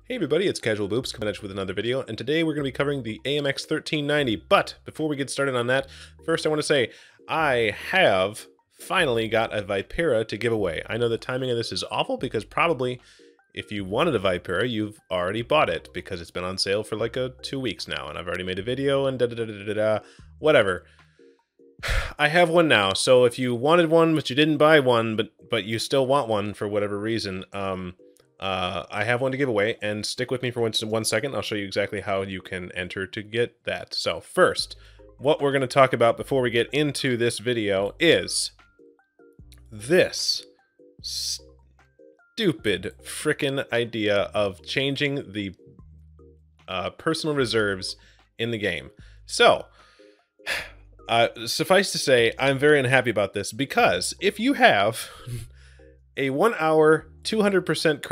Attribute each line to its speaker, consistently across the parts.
Speaker 1: Hey everybody, it's Casual Boops coming at you with another video, and today we're going to be covering the AMX 1390. But before we get started on that, first I want to say I have finally got a Vipera to give away. I know the timing of this is awful because probably if you wanted a Vipera, you've already bought it because it's been on sale for like 2 weeks now, and I've already made a video and whatever. I have one now, so if you wanted one but you didn't buy one, but you still want one for whatever reason, I have one to give away, and stick with me for 1 second. I'll show you exactly how you can enter to get that. So first, what we're going to talk about before we get into this video is this stupid frickin' idea of changing the personal reserves in the game. So, suffice to say, I'm very unhappy about this because if you have a 1 hour 200%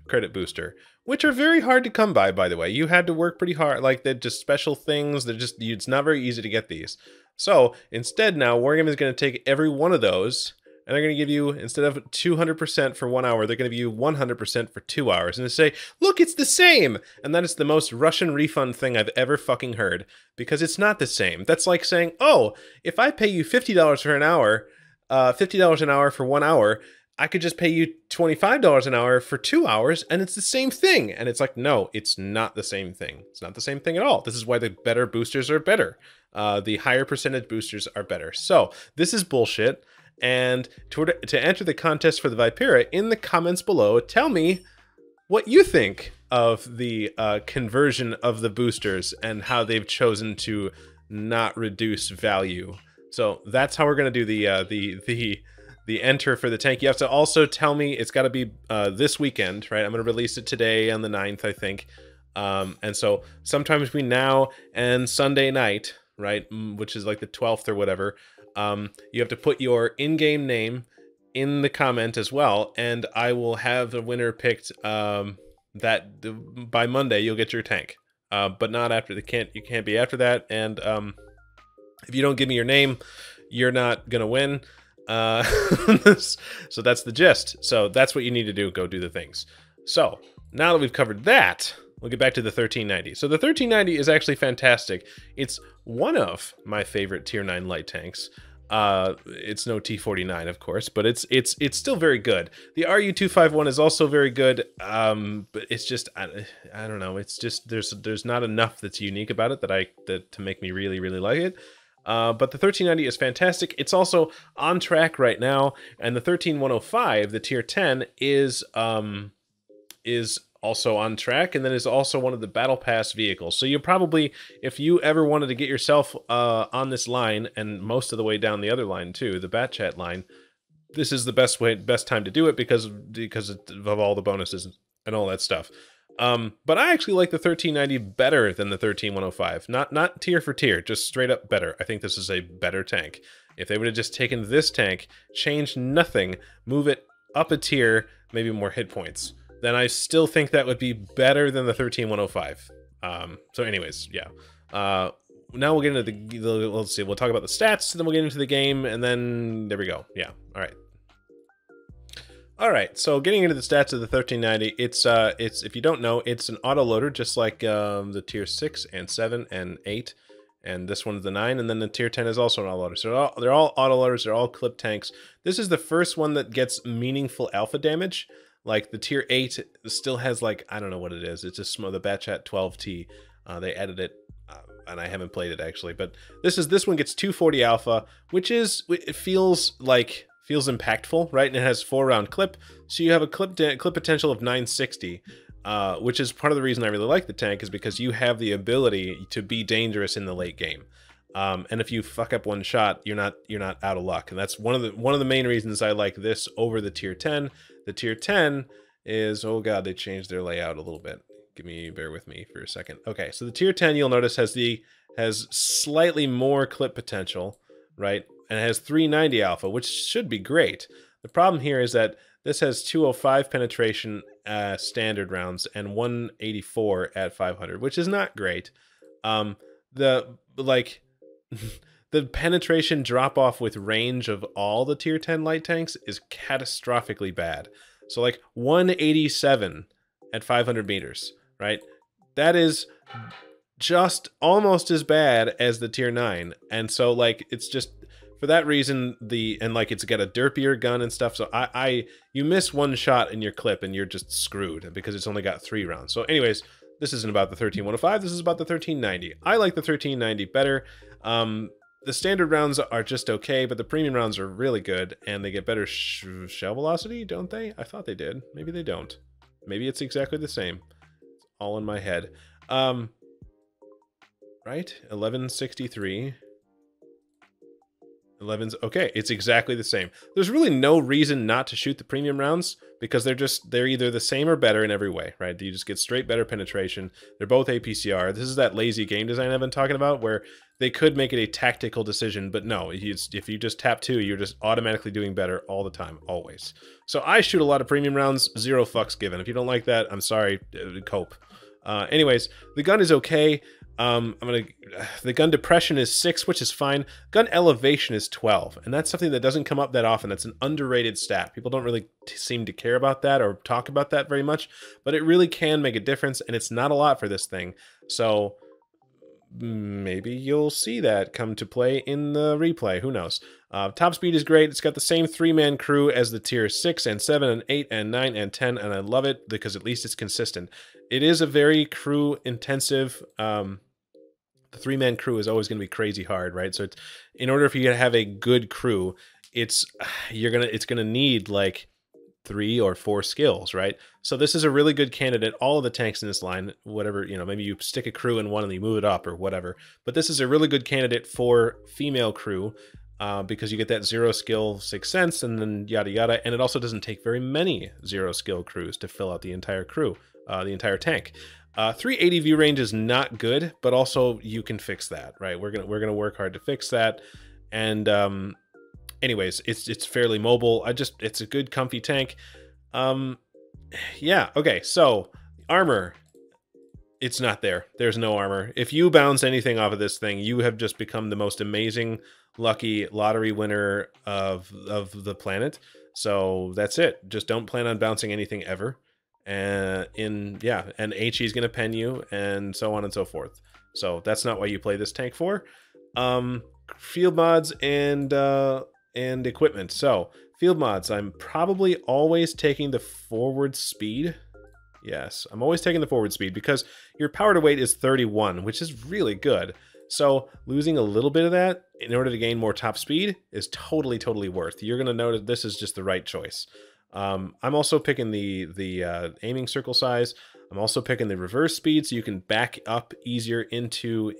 Speaker 1: credit booster, which are very hard to come by the way. You had to work pretty hard, like they're just special things. It's not very easy to get these. So instead now, Wargame is going to take every one of those, and they're going to give you, instead of 200% for 1 hour, they're going to give you 100% for 2 hours. And they say, look, it's the same! And that is the most Russian refund thing I've ever fucking heard, because it's not the same. That's like saying, oh, if I pay you $50 for an hour, $50 an hour for 1 hour, I could just pay you $25 an hour for 2 hours, and it's the same thing. And it's like, no, it's not the same thing. It's not the same thing at all. This is why the better boosters are better. The higher percentage boosters are better. So this is bullshit. And to enter the contest for the Vipera, in the comments below, tell me what you think of the conversion of the boosters and how they've chosen to not reduce value. So that's how we're going to do the enter for the tank. You have to also tell me, it's got to be this weekend, right? I'm going to release it today on the 9th, I think. And so sometime between now and Sunday night, right, which is like the 12th or whatever, you have to put your in-game name in the comment as well, and I will have the winner picked that by Monday. You'll get your tank, but not after. You can't be after that, and if you don't give me your name, you're not gonna win. So that's the gist. So that's what you need to do. Go do the things. So now that we've covered that, we'll get back to the 1390. So the 1390 is actually fantastic. It's one of my favorite tier 9 light tanks. It's no T49, of course, but it's still very good. The RU-251 is also very good, but it's just I don't know. It's just there's not enough that's unique about it that to make me really like it. But the 1390 is fantastic. It's also on track right now, and the 13105, the tier 10, is also on track, and then is also one of the battle pass vehicles. So you probably, if you ever wanted to get yourself on this line, and most of the way down the other line too, the Bat Chat line, this is the best time to do it because of all the bonuses and all that stuff. But I actually like the 1390 better than the 13105. Not tier for tier, just straight up better. I think this is a better tank. If they would have just taken this tank, changed nothing, move it up a tier, maybe more hit points, then I still think that would be better than the 13105. So anyways, yeah. Now we'll get into let's see, we'll talk about the stats, then we'll get into the game, and then there we go. Yeah, all right. Alright, so getting into the stats of the 1390, it's if you don't know, it's an autoloader, just like the tier 6 and 7 and 8, and this one's the 9, and then the tier 10 is also an autoloader. So they're all autoloaders, they're all clip tanks. This is the first one that gets meaningful alpha damage. Like the tier 8 still has, like, I don't know what it is, it's just the Bat Chat 12T. They added it, and I haven't played it actually, but this one gets 240 alpha, which feels impactful, right? And it has 4-round clip, so you have a clip potential of 960, which is part of the reason I really like the tank, is because you have the ability to be dangerous in the late game. And if you fuck up one shot, you're not out of luck, and that's one of the main reasons I like this over the tier 10. The tier 10 is, oh god, they changed their layout a little bit. Bear with me for a second. Okay, so the tier 10, you'll notice, has slightly more clip potential, right? And it has 390 alpha, which should be great. The problem here is that this has 205 penetration standard rounds and 184 at 500, which is not great. The penetration drop off with range of all the tier 10 light tanks is catastrophically bad. So like 187 at 500 meters, right? That is just almost as bad as the tier 9. And so like it's just for that reason and like it's got a derpier gun and stuff. So you miss one shot in your clip and you're just screwed because it's only got 3 rounds. So anyways, this isn't about the 13105, this is about the 1390. I like the 1390 better. The standard rounds are just okay, but the premium rounds are really good, and they get better shell velocity, don't they? I thought they did. Maybe they don't. Maybe it's exactly the same. It's all in my head. Right? 1163. 11's okay, it's exactly the same. There's really no reason not to shoot the premium rounds because they're either the same or better in every way, right? You just get straight better penetration. They're both APCR. This is that lazy game design I've been talking about where they could make it a tactical decision, but no, if you just tap 2, you're just automatically doing better all the time, always. So I shoot a lot of premium rounds, 0 fucks given. If you don't like that, I'm sorry, cope. Anyways, the gun is okay. The gun depression is 6, which is fine. Gun elevation is 12, and that's something that doesn't come up that often. That's an underrated stat. People don't really seem to care about that or talk about that very much, but it really can make a difference, and it's not a lot for this thing. So maybe you'll see that come to play in the replay. Who knows? Top speed is great. It's got the same 3-man crew as the tier 6 and 7 and 8 and 9 and 10, and I love it because at least it's consistent. It is a very crew intensive. The 3-man crew is always going to be crazy hard, right? So in order for you to have a good crew, it's gonna need like 3 or 4 skills, right? So this is a really good candidate. All of the tanks in this line, whatever, you know, maybe you stick a crew in one and you move it up or whatever, but this is a really good candidate for female crew because you get that 0 skill 6th sense and then yada yada, and it also doesn't take very many 0 skill crews to fill out the entire crew, the entire tank. 380 view range is not good, but also you can fix that, right? We're gonna work hard to fix that, and anyways, it's fairly mobile. It's a good comfy tank. Yeah, okay, so armor, it's not there. There's no armor. If you bounce anything off of this thing, you have just become the most amazing lucky lottery winner of the planet. So that's it. Just don't plan on bouncing anything ever. And HE is going to pen you and so on and so forth. So that's not what you play this tank for. Field mods and equipment. So field mods, I'm probably always taking the forward speed. Yes, I'm always taking the forward speed because your power to weight is 31, which is really good. So losing a little bit of that in order to gain more top speed is totally worth. You're going to notice this is just the right choice. I'm also picking the aiming circle size. I'm also picking the reverse speed so you can back up easier into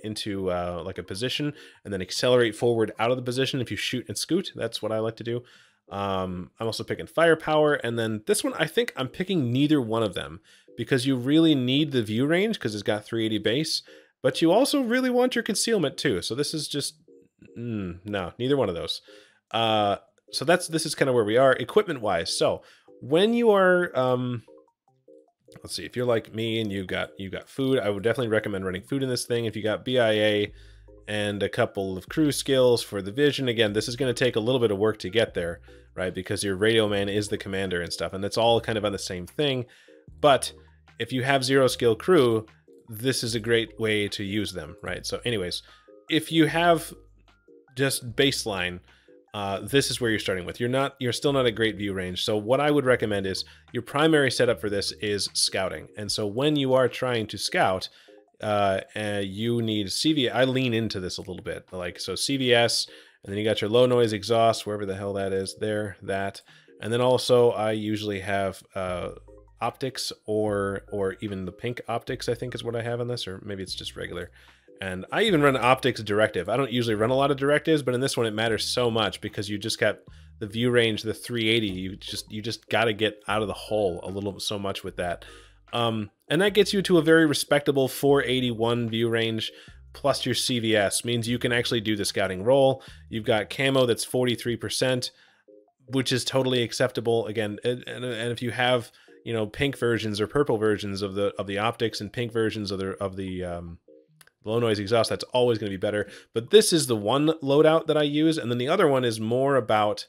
Speaker 1: like a position and then accelerate forward out of the position if you shoot and scoot. That's what I like to do. I'm also picking firepower, and then this one I think I'm picking neither one of them because you really need the view range because it's got 380 base, but you also really want your concealment too. So this is just no, neither one of those. So this is kind of where we are equipment wise. So when you are let's see, if you're like me and you got food, I would definitely recommend running food in this thing. If you got BIA and a couple of crew skills for the vision, again, this is going to take a little bit of work to get there, right? Because your radio man is the commander and stuff, and that's all kind of on the same thing. But if you have 0 skill crew, this is a great way to use them, right? So anyways, if you have just baseline, this is where you're starting with. You're still not a great view range. So what I would recommend is your primary setup for this is scouting. And so when you are trying to scout, you need CVS. I lean into this a little bit, like, so CVS, and then you got your low noise exhaust, wherever the hell that is there, that. And then also I usually have, optics or even the pink optics, I think is what I have on this, or maybe it's just regular. And I even run optics directive. I don't usually run a lot of directives, but in this one it matters so much because you just got the view range, the 380. You just got to get out of the hole a little so much with that. And that gets you to a very respectable 481 view range plus your CVS, means you can actually do the scouting role. You've got camo that's 43%, which is totally acceptable. Again, and if you have, you know, pink versions or purple versions of the optics and pink versions of the low noise exhaust, that's always going to be better. But this is the one loadout that I use, and then the other one is more about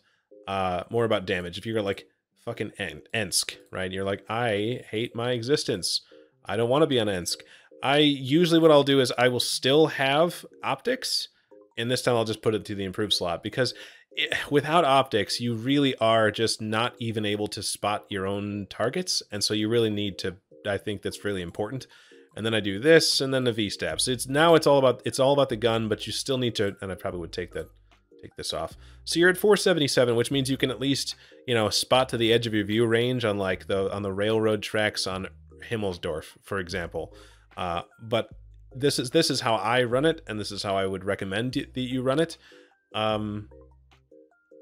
Speaker 1: damage. If you're like fucking Ensk, right? You're like, I hate my existence. I don't want to be on Ensk. I usually what I'll do is I will still have optics, and this time I'll just put it to the improved slot, because without optics, you really are just not even able to spot your own targets, and so you really need to, I think that's really important. And then I do this, and then the V-steps. It's all about the gun, but you still need to, and I probably would take this off. So you're at 477, which means you can at least, you know, spot to the edge of your view range on like on the railroad tracks on Himmelsdorf, for example. But this is how I run it, and this is how I would recommend that you run it.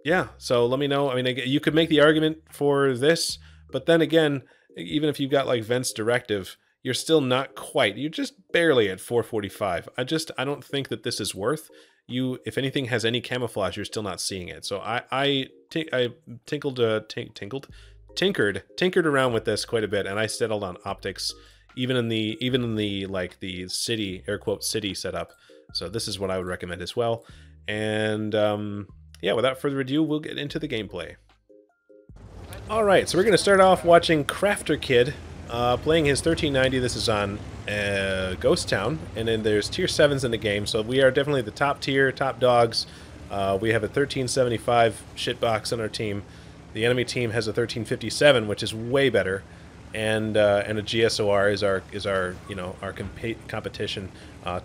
Speaker 1: Yeah, so let me know. I mean, you could make the argument for this, but then again, even if you've got like Vent's directive, you're still not quite. You're just barely at 445. I don't think that this is worth you. If anything has any camouflage, you're still not seeing it. So I tinkered around with this quite a bit, and I settled on optics, even in the like the city, air quote city setup. So this is what I would recommend as well. And yeah, without further ado, we'll get into the gameplay. All right, so we're going to start off watching Crafter Kid playing his 1390. This is on Ghost Town, and then there's tier 7s in the game, so we are definitely the top tier, top dogs. We have a 1375 shitbox on our team. The enemy team has a 1357, which is way better, and a GSOR is our you know, our competition.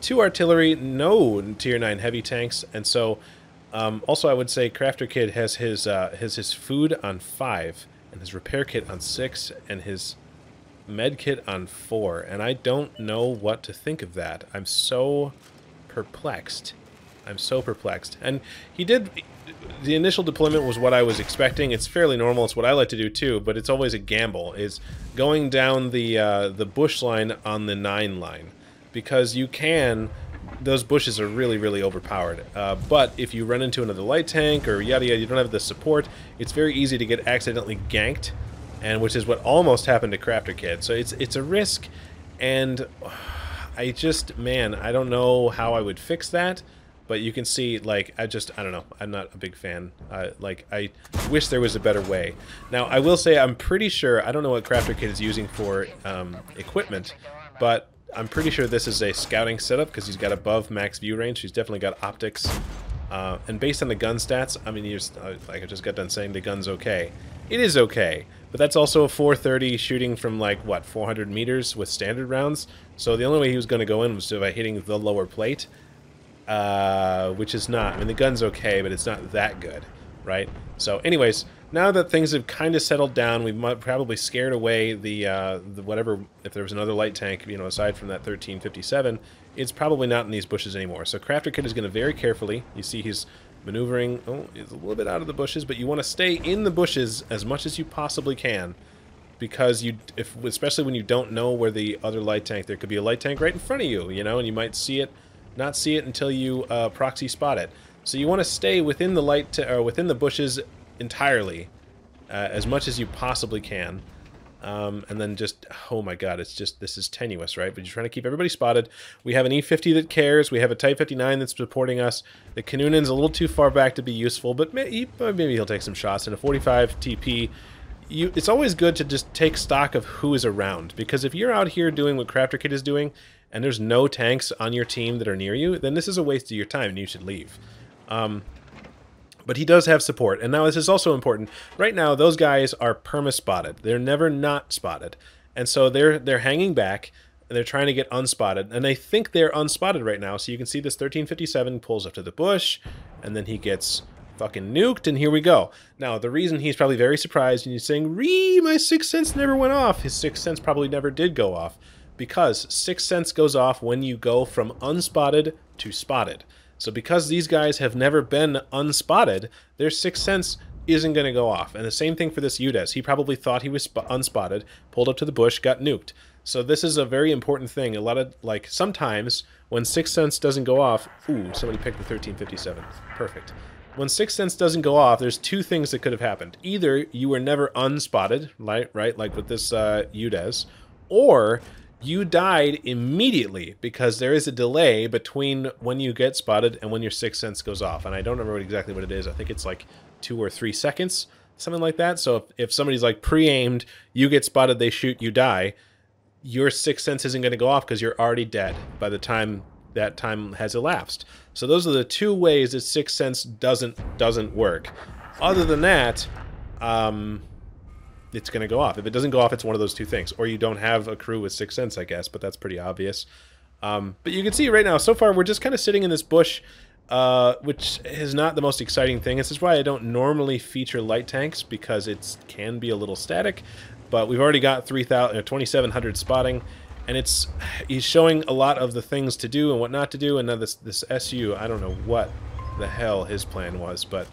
Speaker 1: 2 artillery, no tier 9 heavy tanks, and so also I would say Crafter Kid has his food on 5, and his repair kit on 6, and his med kit on 4, and I don't know what to think of that. I'm so perplexed. And he did, the initial deployment was what I was expecting. It's fairly normal. It's what I like to do too, but it's always a gamble, is going down the bush line on the 9 line, because you can, those bushes are really, really overpowered. But if you run into another light tank or yada yada, you don't have the support, it's very easy to get accidentally ganked, and which is what almost happened to Crafter Kid. So it's a risk, and I don't know how I would fix that. But you can see, like, I don't know. I'm not a big fan. Like, I wish there was a better way. Now, I will say I'm pretty sure, I don't know what Crafter Kid is using for equipment, but I'm pretty sure this is a scouting setup, because he's got above max view range. He's definitely got optics. And based on the gun stats, I mean, like I just got done saying, the gun's okay. It is okay, but that's also a 430 shooting from, like, what, 400 meters with standard rounds? So the only way he was going to go in was by hitting the lower plate. Which is not, I mean, the gun's okay, but it's not that good, right? So anyways, now that things have kind of settled down, we've probably scared away the whatever, if there was another light tank, you know, aside from that 1357, it's probably not in these bushes anymore. So Crafter Kid is going to very carefully, you see he's maneuvering, oh, he's a little bit out of the bushes, but you want to stay in the bushes as much as you possibly can, because especially when you don't know where the other light tank, there could be a light tank right in front of you, you know, and you might not see it until you proxy spot it. So you want to stay within the within the bushes entirely, as much as you possibly can, and then just, oh my god, it's just, this is tenuous, right? But you're trying to keep everybody spotted. We have an E50 that cares. We have a Type 59 that's supporting us. The Kanunen's a little too far back to be useful, but maybe he'll take some shots. And a 45 TP. It's always good to just take stock of who is around, because if you're out here doing what Crafter Kid is doing, and there's no tanks on your team that are near you, then this is a waste of your time and you should leave. But he does have support, and now this is also important. Right now, those guys are perma-spotted. They're never not spotted. And so they're hanging back, and they're trying to get unspotted, and they think they're unspotted right now. So you can see this 1357 pulls up to the bush, and then he gets fucking nuked, and here we go. Now, the reason he's probably very surprised, and he's saying, "Ree, my sixth sense never went off." His sixth sense probably never did go off, because sixth sense goes off when you go from unspotted to spotted. So because these guys have never been unspotted, their sixth sense isn't going to go off. And the same thing for this UDES. He probably thought he was unspotted, pulled up to the bush, got nuked. So this is a very important thing. A lot of, like, sometimes when sixth sense doesn't go off, ooh, somebody picked the 1357. Perfect. When sixth sense doesn't go off, there's two things that could have happened. Either you were never unspotted, right, like with this UDES, or you died immediately, because there is a delay between when you get spotted and when your sixth sense goes off. And I don't remember exactly what it is. I think it's like 2 or 3 seconds. something like that. So if somebody's like pre-aimed, you get spotted, they shoot, you die, your sixth sense isn't going to go off because you're already dead by the time that time has elapsed. So those are the two ways that sixth sense doesn't work. Other than that, it's going to go off. If it doesn't go off, it's one of those two things. Or you don't have a crew with sixth sense, I guess, but that's pretty obvious. But you can see right now, so far, we're just kind of sitting in this bush, which is not the most exciting thing. This is why I don't normally feature light tanks, because it can be a little static. But we've already got 2,700 spotting, and he's showing a lot of the things to do and what not to do. And now this SU, I don't know what the hell his plan was, but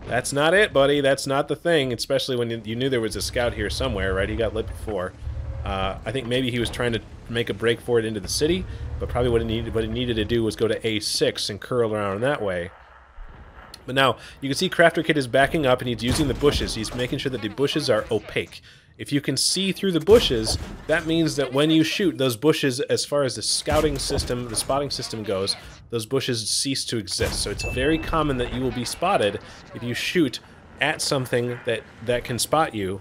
Speaker 1: that's not it, buddy. That's not the thing, especially when you knew there was a scout here somewhere, right? He got lit before. I think maybe he was trying to make a break for it into the city, but probably what he needed to do was go to A6 and curl around that way. But now, you can see Crafter Kid is backing up, and he's using the bushes. He's making sure that the bushes are opaque. If you can see through the bushes, that means that when you shoot, those bushes, as far as the scouting system, the spotting system goes, those bushes cease to exist. So it's very common that you will be spotted if you shoot at something that can spot you,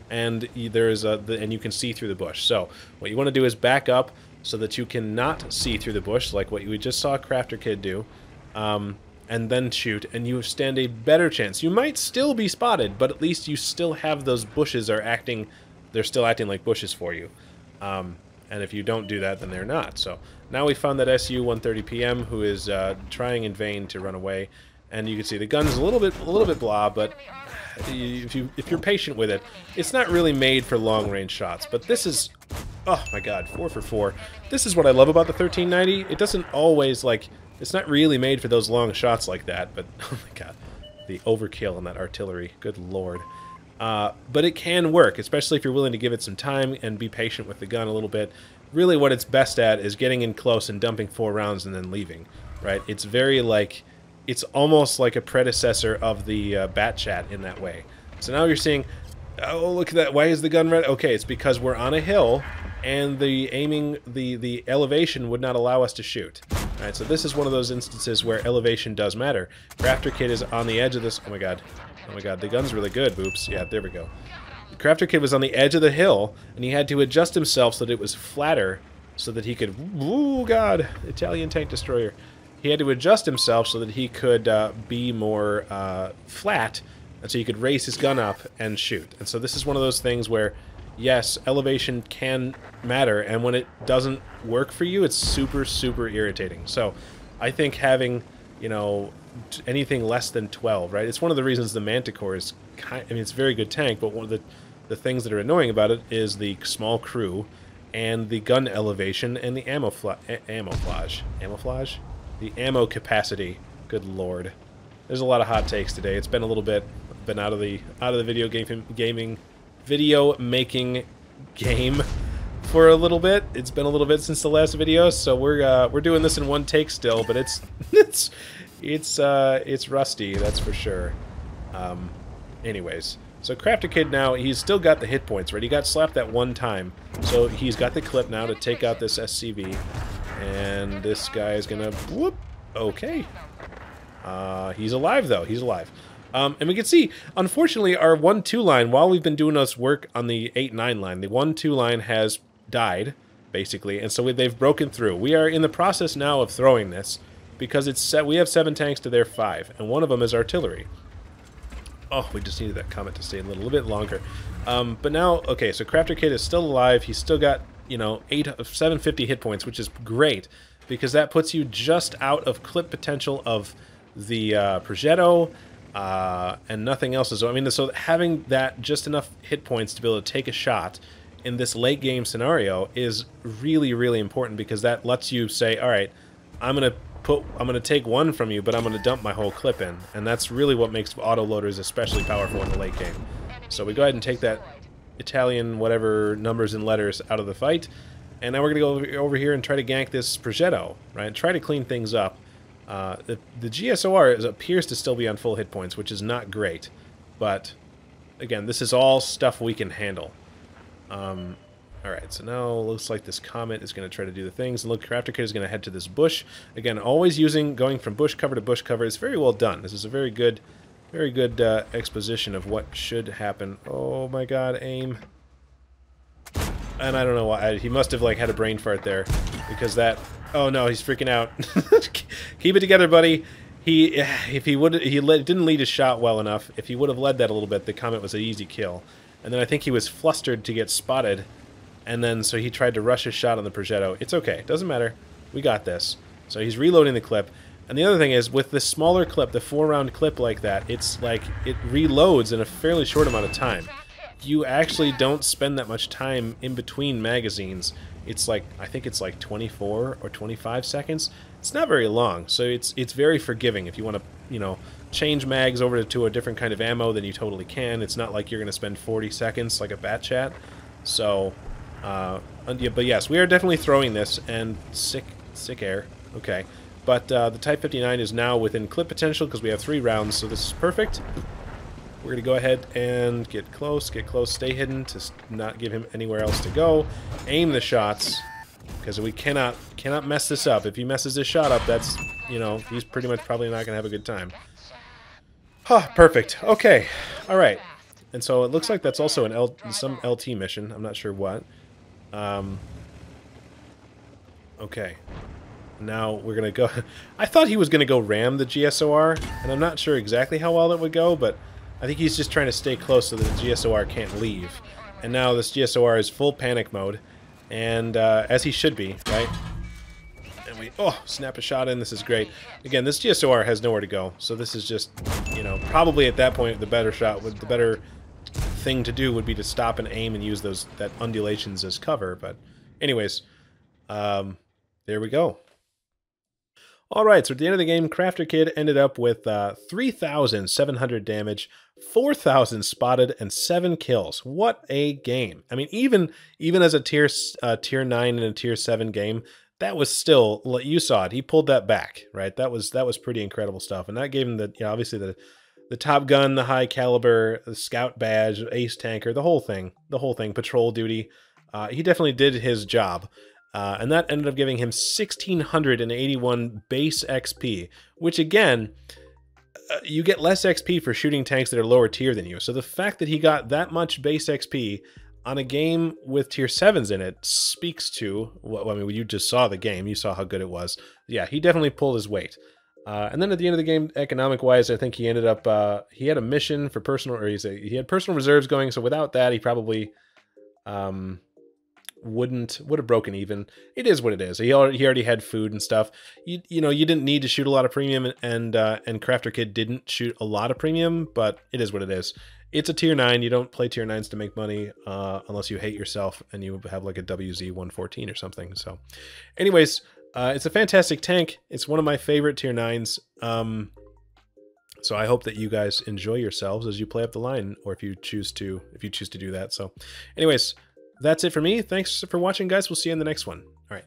Speaker 1: and and you can see through the bush. So what you want to do is back up so that you cannot see through the bush, like what we just saw Crafter Kid do, and then shoot, and you stand a better chance. You might still be spotted, but at least you still have those bushes they're still acting like bushes for you. And if you don't do that, then they're not. So now we found that SU 1:30 p.m. who is trying in vain to run away, and you can see the gun's a little bit blah, but if you're patient with it, it's not really made for long range shots. But this is, oh my god, 4 for 4. This is what I love about the 1390. It doesn't always it's not really made for those long shots like that, but oh my god, the overkill on that artillery, good lord. But it can work, especially if you're willing to give it some time and be patient with the gun a little bit. Really what it's best at is getting in close and dumping 4 rounds and then leaving, right? It's very it's almost like a predecessor of the Bat Chat in that way. So now you're seeing, oh look at that, why is the gun red? Okay, it's because we're on a hill and the elevation would not allow us to shoot. Alright, so this is one of those instances where elevation does matter. Crafter Kid is on the edge of this. Oh my god, the gun's really good, Boops. Yeah, there we go. Crafter Kid was on the edge of the hill, and he had to adjust himself so that it was flatter, so that he could, oh god, Italian tank destroyer. He had to adjust himself so that he could be more flat, and so he could raise his gun up and shoot. And so this is one of those things where, yes, elevation can matter, and when it doesn't work for you, it's super, super irritating. So I think having, anything less than 12, right? It's one of the reasons the Manticore is it's a very good tank, but one of the things that are annoying about it is the small crew and the gun elevation and the the ammo capacity. Good lord. There's a lot of hot takes today. It's been a little bit out of the video making game for a little bit. It's been a little bit since the last video, so we're doing this in one take still, but it's rusty, that's for sure. Anyways, so Crafter Kid now, he's still got the hit points, right? He got slapped that one time, so he's got the clip now to take out this SCV, and this guy is gonna whoop. Okay, he's alive though. He's alive. And we can see, unfortunately, our 1-2 line, while we've been doing this work on the 8-9 line, the 1-2 line has died, basically, and so they've broken through. We are in the process now of throwing this, because we have 7 tanks to their 5, and one of them is artillery. Oh, we just needed that comment to stay a little bit longer. But now, okay, so Crafter Kid is still alive. He's still got, 750 hit points, which is great, because that puts you just out of clip potential of the Progetto, and nothing else is. So having that just enough hit points to be able to take a shot in this late game scenario is really, really important, because that lets you say, all right, I'm gonna take one from you, but I'm gonna dump my whole clip in, and that's really what makes autoloaders especially powerful in the late game. So we go ahead and take that Italian whatever numbers and letters out of the fight, and now we're gonna go over here and try to gank this Progetto, right? Try to clean things up. The GSOR appears to still be on full hit points, which is not great, but again, this is all stuff we can handle. Alright, so now it looks like this Comet is going to try to do the things. And look, Crafter Kid is going to head to this bush. Again, always going from bush cover to bush cover. It's very well done. This is a very good Very good exposition of what should happen. Oh my god, aim. And I don't know why. He must have, like, had a brain fart there. Because that... Oh no, he's freaking out. Keep it together, buddy. If he didn't lead his shot well enough. If he would have led that a little bit, the Comet was an easy kill. And then I think he was flustered to get spotted. And then, so he tried to rush his shot on the Progetto. It's okay. Doesn't matter. We got this. So he's reloading the clip. And the other thing is, with the smaller clip, the 4-round clip like that, it's like, it reloads in a fairly short amount of time. You actually don't spend that much time in between magazines. It's like, I think it's like 24 or 25 seconds. It's not very long, so it's very forgiving. If you want to, you know, change mags over to a different kind of ammo, then you totally can. It's not like you're going to spend 40 seconds like a bat chat. So, but yes, we are definitely throwing this, and sick air. Okay. But the Type 59 is now within clip potential because we have 3 rounds, so this is perfect. We're going to go ahead and get close, stay hidden to not give him anywhere else to go. Aim the shots, because we cannot mess this up. If he messes this shot up, that's, you know, he's pretty much probably not going to have a good time. Huh, perfect. Okay. All right. And so it looks like that's also some LT mission. I'm not sure what. Okay. Now we're going to go... I thought he was going to go ram the GSOR, and I'm not sure exactly how well that would go, but I think he's just trying to stay close so that the GSOR can't leave. And now this GSOR is full panic mode, and as he should be, right? And we, snap a shot in. This is great. Again, this GSOR has nowhere to go, so this is just, you know, probably at that point the better thing to do would be to stop and aim and use that undulations as cover. But anyways, there we go. Alright, so at the end of the game, Crafter Kid ended up with 3,700 damage, 4,000 spotted, and 7 kills. What a game. I mean, even as a tier 9 and a tier 7 game, that was still, you saw it, he pulled that back, right? That was pretty incredible stuff. And that gave him the, you know, obviously the Top Gun, the high caliber, the scout badge, ace tanker, the whole thing, patrol duty. He definitely did his job. And that ended up giving him 1,681 base XP, which again, you get less XP for shooting tanks that are lower tier than you. So the fact that he got that much base XP on a game with tier 7s in it speaks to, well, I mean, you just saw the game, you saw how good it was. Yeah, he definitely pulled his weight. And then at the end of the game, economic-wise, I think he ended up, he had a mission for personal, or he had personal reserves going, so without that, he probably... would have broken even. It is what it is. He already had food and stuff. You know, you didn't need to shoot a lot of premium, and Crafter Kid didn't shoot a lot of premium, but it is what it is. It's a tier 9. You don't play tier 9s to make money unless you hate yourself and you have like a WZ-114 or something. So anyways, it's a fantastic tank. It's one of my favorite tier 9s. So I hope that you guys enjoy yourselves as you play up the line, or if you choose to do that. So anyways, that's it for me. Thanks for watching, guys. We'll see you in the next one. All right.